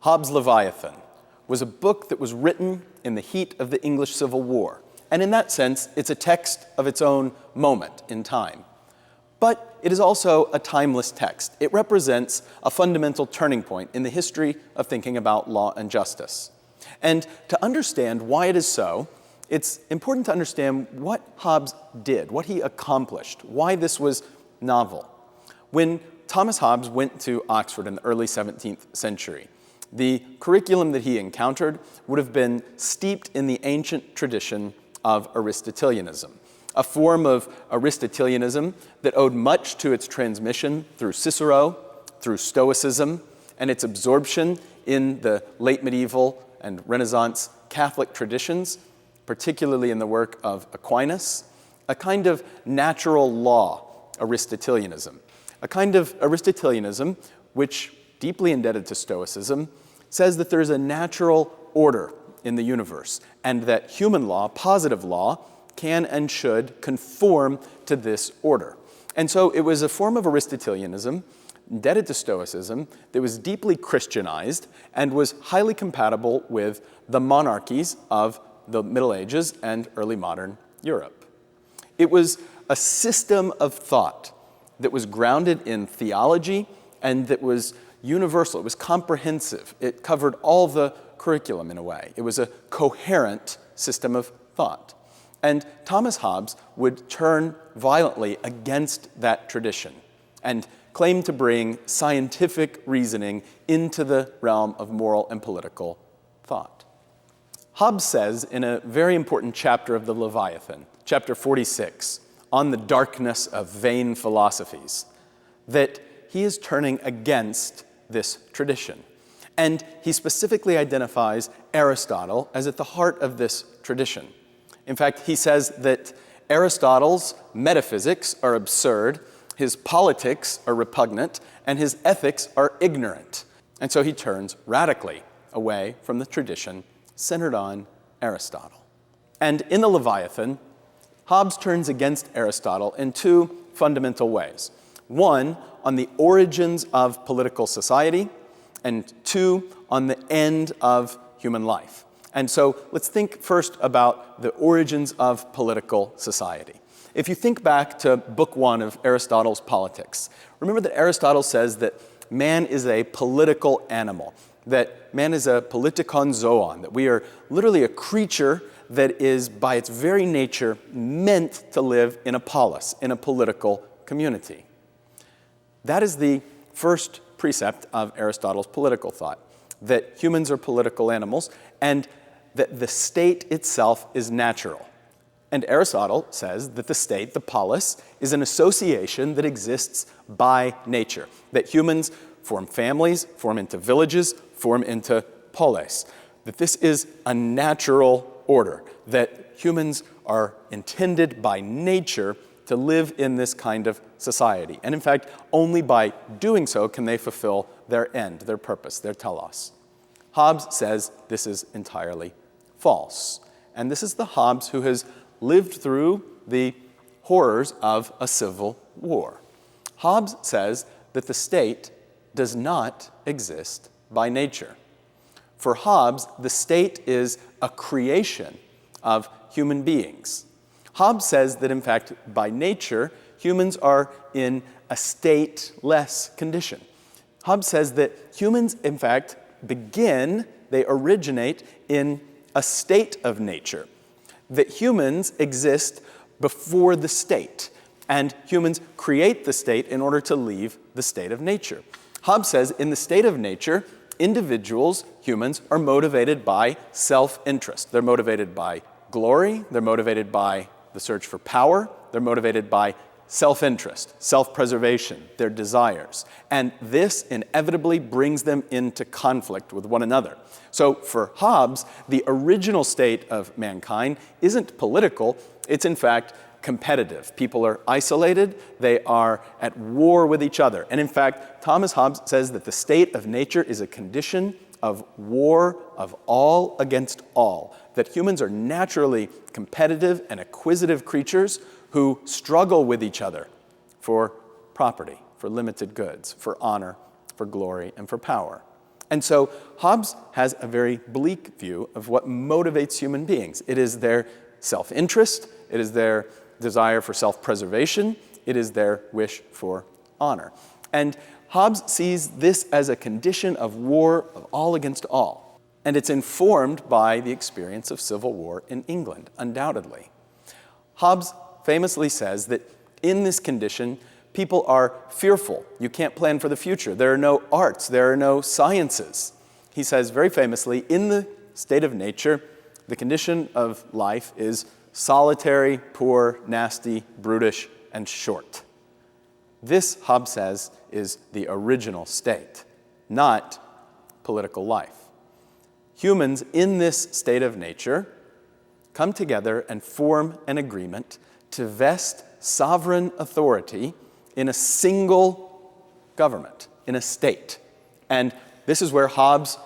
Hobbes' Leviathan was a book that was written in the heat of the English Civil War. And in that sense, it's a text of its own moment in time. But it is also a timeless text. It represents a fundamental turning point in the history of thinking about law and justice. And to understand why it is so, it's important to understand what Hobbes did, what he accomplished, why this was novel. When Thomas Hobbes went to Oxford in the early 17th century, the curriculum that he encountered would have been steeped in the ancient tradition of Aristotelianism, a form of Aristotelianism that owed much to its transmission through Cicero, through Stoicism, and its absorption in the late medieval and Renaissance Catholic traditions, particularly in the work of Aquinas, a kind of natural law Aristotelianism, a kind of Aristotelianism which, deeply indebted to Stoicism, says that there is a natural order in the universe and that human law, positive law, can and should conform to this order. And so it was a form of Aristotelianism indebted to Stoicism that was deeply Christianized and was highly compatible with the monarchies of the Middle Ages and early modern Europe. It was a system of thought that was grounded in theology and that was universal. It was comprehensive. It covered all the curriculum in a way. It was a coherent system of thought. And Thomas Hobbes would turn violently against that tradition and claim to bring scientific reasoning into the realm of moral and political thought. Hobbes says in a very important chapter of the Leviathan, chapter 46, on the darkness of vain philosophies, that he is turning against this tradition. And he specifically identifies Aristotle as at the heart of this tradition. In fact, he says that Aristotle's metaphysics are absurd, his politics are repugnant, and his ethics are ignorant. And so he turns radically away from the tradition centered on Aristotle. And in the Leviathan, Hobbes turns against Aristotle in two fundamental ways. One, on the origins of political society, and two, on the end of human life. And so let's think first about the origins of political society. If you think back to Book 1 of Aristotle's Politics, remember that Aristotle says that man is a political animal, that man is a politikon zoon, that we are literally a creature that is, by its very nature, meant to live in a polis, in a political community. That is the first precept of Aristotle's political thought, that humans are political animals and that the state itself is natural. And Aristotle says that the state, the polis, is an association that exists by nature, that humans form families, form into villages, form into polis, that this is a natural order, that humans are intended by nature to live in this kind of society. And in fact, only by doing so can they fulfill their end, their purpose, their telos. Hobbes says this is entirely false. And this is the Hobbes who has lived through the horrors of a civil war. Hobbes says that the state does not exist by nature. For Hobbes, the state is a creation of human beings. Hobbes says that, in fact, by nature, humans are in a stateless condition. Hobbes says that humans, in fact, they originate in a state of nature, that humans exist before the state, and humans create the state in order to leave the state of nature. Hobbes says in the state of nature, individuals, humans, are motivated by self-interest. They're motivated by glory, they're motivated by the search for power, they're motivated by self-interest, self-preservation, their desires. And this inevitably brings them into conflict with one another. So for Hobbes, the original state of mankind isn't political, it's in fact competitive. People are isolated, they are at war with each other. And in fact, Thomas Hobbes says that the state of nature is a condition of war of all against all, that humans are naturally competitive and acquisitive creatures who struggle with each other for property, for limited goods, for honor, for glory, and for power. And so Hobbes has a very bleak view of what motivates human beings. It is their self-interest, it is their desire for self-preservation, it is their wish for honor. And Hobbes sees this as a condition of war of all against all. And it's informed by the experience of civil war in England, undoubtedly. Hobbes famously says that in this condition, people are fearful. You can't plan for the future. There are no arts. There are no sciences. He says very famously, in the state of nature, the condition of life is solitary, poor, nasty, brutish, and short. This, Hobbes says, is the original state, not political life. Humans in this state of nature come together and form an agreement to vest sovereign authority in a single government, in a state. And this is where Hobbes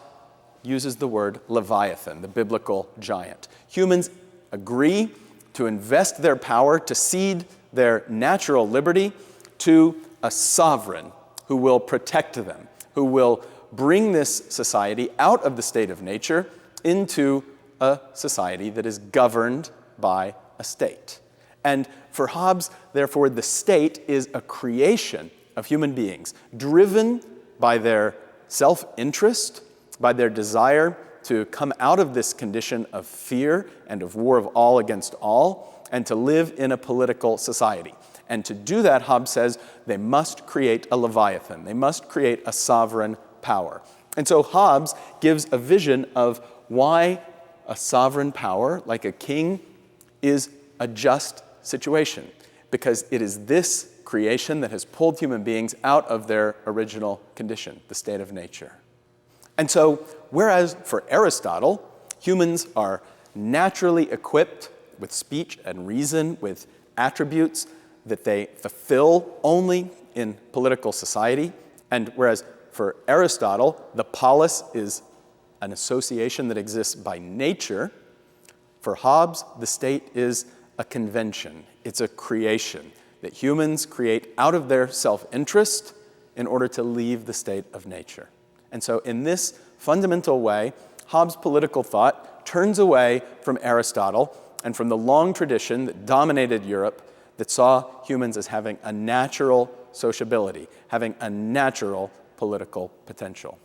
uses the word Leviathan, the biblical giant. Humans agree to invest their power, to cede their natural liberty to a sovereign who will protect them, who will bring this society out of the state of nature into a society that is governed by a state. And for Hobbes, therefore, the state is a creation of human beings, driven by their self-interest, by their desire to come out of this condition of fear and of war of all against all, and to live in a political society. And to do that, Hobbes says, they must create a Leviathan. They must create a sovereign power. And so Hobbes gives a vision of why a sovereign power, like a king, is a just situation. Because it is this creation that has pulled human beings out of their original condition, the state of nature. And so, whereas for Aristotle, humans are naturally equipped with speech and reason, with attributes that they fulfill only in political society, and whereas for Aristotle, the polis is an association that exists by nature, for Hobbes, the state is a convention. It's a creation that humans create out of their self-interest in order to leave the state of nature. And so in this fundamental way, Hobbes' political thought turns away from Aristotle and from the long tradition that dominated Europe that saw humans as having a natural sociability, having a natural political potential.